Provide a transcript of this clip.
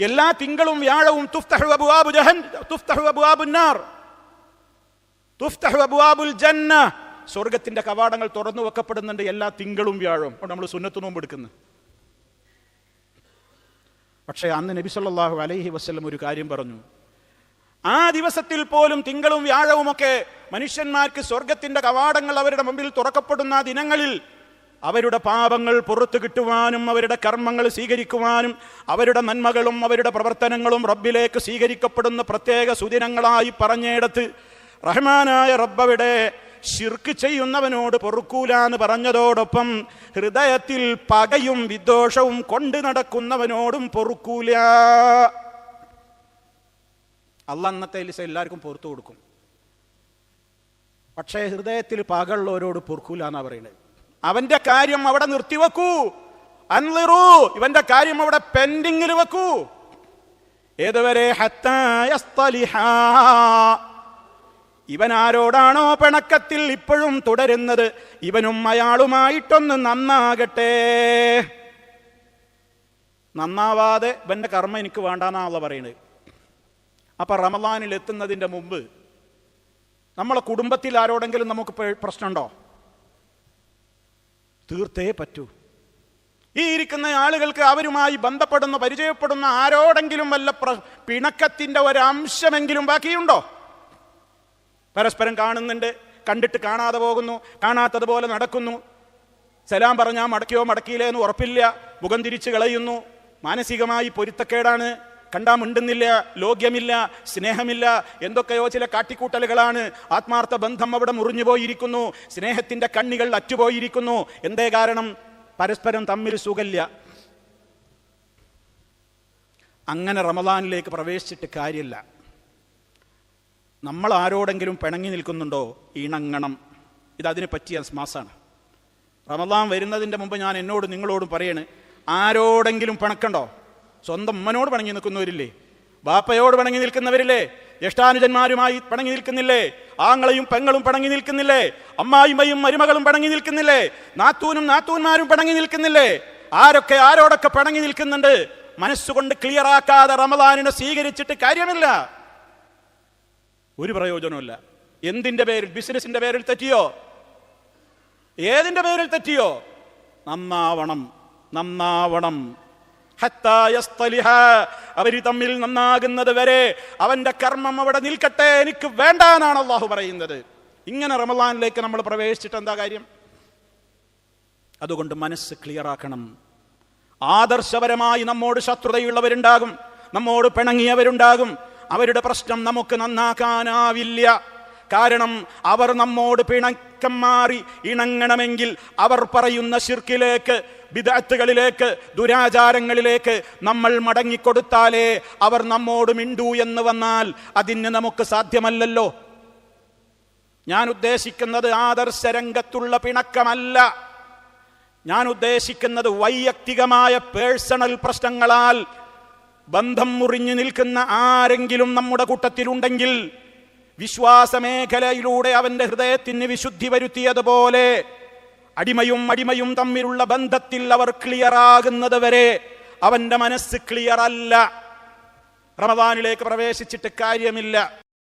എല്ലാ തിങ്കളും വ്യാഴവും തുഫ്തഹു അബ്വാബുൻ നാർ തുഫ്തഹു അബ്വാബുൽ ജന്ന, സ്വർഗത്തിന്റെ കവാടങ്ങൾ തുറന്നു വെക്കപ്പെടുന്നുണ്ട് എല്ലാ തിങ്കളും വ്യാഴവും. അപ്പോൾ നമ്മൾ സുന്നത്ത് നോമ്പ് എടുക്കുന്നു. പക്ഷേ അന്ന് നബി സല്ലല്ലാഹു അലൈഹി വസല്ലം ഒരു കാര്യം പറഞ്ഞു. ആ ദിവസത്തിൽ പോലും തിങ്കളും വ്യാഴവുമൊക്കെ മനുഷ്യന്മാർക്ക് സ്വർഗത്തിന്റെ കവാടങ്ങൾ അവരുടെ മുമ്പിൽ തുറക്കപ്പെടുന്ന ദിനങ്ങളിൽ അവരുടെ പാപങ്ങൾ പുറത്തു കിട്ടുവാനും അവരുടെ കർമ്മങ്ങൾ സ്വീകരിക്കുവാനും അവരുടെ നന്മകളും അവരുടെ പ്രവർത്തനങ്ങളും റബ്ബിലേക്ക് സ്വീകരിക്കപ്പെടുന്ന പ്രത്യേക സുദിനങ്ങളായി പറഞ്ഞിടത്ത് റഹ്മാനായ റബ്ബവിടെ ശിർക്ക് ചെയ്യുന്നവനോട് പൊറുക്കൂല എന്ന് പറഞ്ഞതോടൊപ്പം ഹൃദയത്തിൽ പകയും വിദ്വേഷവും കൊണ്ട് നടക്കുന്നവനോടും പൊറുക്കൂല. അള്ളാഹ് അന്നത്തെ ദിവസം എല്ലാവർക്കും പുറത്തു കൊടുക്കും. പക്ഷേ ഹൃദയത്തിൽ പകയുള്ളവരോട് പൊറുക്കൂല എന്നാ പറയുന്നത്. അവന്റെ കാര്യം അവിടെ നിർത്തിവെക്കൂ, അൻളിറൂ, ഇവന്റെ കാര്യം അവിടെ പെൻഡിങ്ങിൽ വെക്കൂ. ഏതുവരെ? ഹത്താ യസ്തലിഹാ, ഇവൻ ആരോടാണോ പിണക്കത്തിൽ ഇപ്പോഴും തുടരുന്നത് ഇവനും അയാളുമായിട്ടൊന്ന് നന്നാകട്ടെ. നന്നാവാതെ ഇവന്റെ കർമ്മം എനിക്ക് വേണ്ടാന്നാണല്ലോ പറയുന്നത്. അപ്പൊ റമളാനിൽ എത്തുന്നതിന്റെ മുമ്പ് നമ്മളെ കുടുംബത്തിൽ ആരോടെങ്കിലും നമുക്ക് പ്രശ്നമുണ്ടോ? തീർത്തേ പറ്റൂ. ഈ ഇരിക്കുന്ന ആളുകൾക്ക് അവരുമായി ബന്ധപ്പെടുന്ന പരിചയപ്പെടുന്ന ആരോടെങ്കിലും വല്ല പിണക്കത്തിന്റെ ഒരംശമെങ്കിലും ബാക്കിയുണ്ടോ? പരസ്പരം കാണുന്നുണ്ട്, കണ്ടിട്ട് കാണാതെ പോകുന്നു, കാണാത്തതുപോലെ നടക്കുന്നു, സലാം പറഞ്ഞാൽ മടക്കിയോ മടക്കിയില്ലേ എന്ന് ഉറപ്പില്ല, മുഖം തിരിച്ചു കളയുന്നു, മാനസികമായി പൊരുത്തക്കേടാണ്, കണ്ടാ മിണ്ടുന്നില്ല, ലോക്യമില്ല, സ്നേഹമില്ല, എന്തൊക്കെയോ ചില കാട്ടിക്കൂട്ടലുകളാണ്. ആത്മാർത്ഥ ബന്ധം അവിടെ മുറിഞ്ഞു പോയിരിക്കുന്നു, സ്നേഹത്തിന്റെ കണ്ണികൾ അറ്റുപോയിരിക്കുന്നു. എന്തേ കാരണം? പരസ്പരം തമ്മിൽ സുഖമില്ല. അങ്ങനെ റമളാനിലേക്ക് പ്രവേശിച്ചിട്ട് കാര്യമില്ല. നമ്മൾ ആരോടെങ്കിലും പിണങ്ങി നിൽക്കുന്നുണ്ടോ? ഇണങ്ങണം. ഇതതിനെ പറ്റിയ മാസാണ്. റമളാൻ വരുന്നതിൻ്റെ മുമ്പ് ഞാൻ എന്നോടും നിങ്ങളോടും പറയണ്, ആരോടെങ്കിലും പിണക്കണ്ടോ? സ്വന്തം ഉമ്മനോട് പിണങ്ങി നിൽക്കുന്നവരില്ലേ? ബാപ്പയോട് പിണങ്ങി നിൽക്കുന്നവരില്ലേ? ജ്യേഷ്ഠാനുജന്മാരുമായി പിണങ്ങി നിൽക്കുന്നില്ലേ? ആങ്ങളെയും പെങ്ങളും പിണങ്ങി നിൽക്കുന്നില്ലേ? അമ്മായിമ്മയും മരുമകളും പിണങ്ങി നിൽക്കുന്നില്ലേ? നാത്തൂനും നാത്തൂന്മാരും പിണങ്ങി നിൽക്കുന്നില്ലേ? ആരോടൊക്കെ പിണങ്ങി നിൽക്കുന്നുണ്ട്. മനസ്സുകൊണ്ട് ക്ലിയറാക്കാതെ റമളാനിനെ സ്വീകരിച്ചിട്ട് കാര്യമില്ല, ഒരു പ്രയോജനമില്ല. എന്തിന്റെ പേരിൽ? ബിസിനസിന്റെ പേരിൽ തെറ്റിയോ? ഏതിന്റെ പേരിൽ തെറ്റിയോ? നന്നാവണം. അവര് തമ്മിൽ നന്നാകുന്നത് വരെ അവന്റെ കർമ്മം അവിടെ നിൽക്കട്ടെ, എനിക്ക് വേണ്ടാന്നാണ് അള്ളാഹു പറയുന്നത്. ഇങ്ങനെ റമളാനിലേക്ക് നമ്മൾ പ്രവേശിച്ചിട്ട് എന്താ കാര്യം? അതുകൊണ്ട് മനസ്സ് ക്ലിയറാക്കണം. ആദർശപരമായി നമ്മോട് ശത്രുതയുള്ളവരുണ്ടാകും, നമ്മോട് പിണങ്ങിയവരുണ്ടാകും. അവരുടെ പ്രശ്നം നമുക്ക് നന്നാക്കാനാവില്ല. കാരണം അവർ നമ്മോട് പിണക്കം മാറി ഇണങ്ങണമെങ്കിൽ അവർ പറയുന്ന ശിർക്കിലേക്ക്, ബിദ്അത്തുകളിലേക്ക്, ദുരാചാരങ്ങളിലേക്ക് നമ്മൾ മടങ്ങിക്കൊടുത്താലേ അവർ നമ്മോട് മിണ്ടൂ എന്ന് വന്നാൽ അതിന് നമുക്ക് സാധ്യമല്ലല്ലോ. ഞാൻ ഉദ്ദേശിക്കുന്നത് ആദർശ രംഗത്തുള്ള പിണക്കമല്ല. ഞാൻ ഉദ്ദേശിക്കുന്നത് വൈയക്തികമായ പേഴ്സണൽ പ്രശ്നങ്ങളാൽ ബന്ധം മുറിഞ്ഞു നിൽക്കുന്ന ആരെങ്കിലും നമ്മുടെ കൂട്ടത്തിലുണ്ടെങ്കിൽ വിശ്വാസമേഖലയിലൂടെ അവന്റെ ഹൃദയത്തിന് വിശുദ്ധി വരുത്തിയതുപോലെ അടിമയും തമ്മിലുള്ള ബന്ധത്തിൽ അവർ ക്ലിയറാകുന്നത് വരെ അവന്റെ മനസ്സ് ക്ലിയർ അല്ല. റമളാനിലേക്ക് പ്രവേശിച്ചിട്ട് കാര്യമില്ല.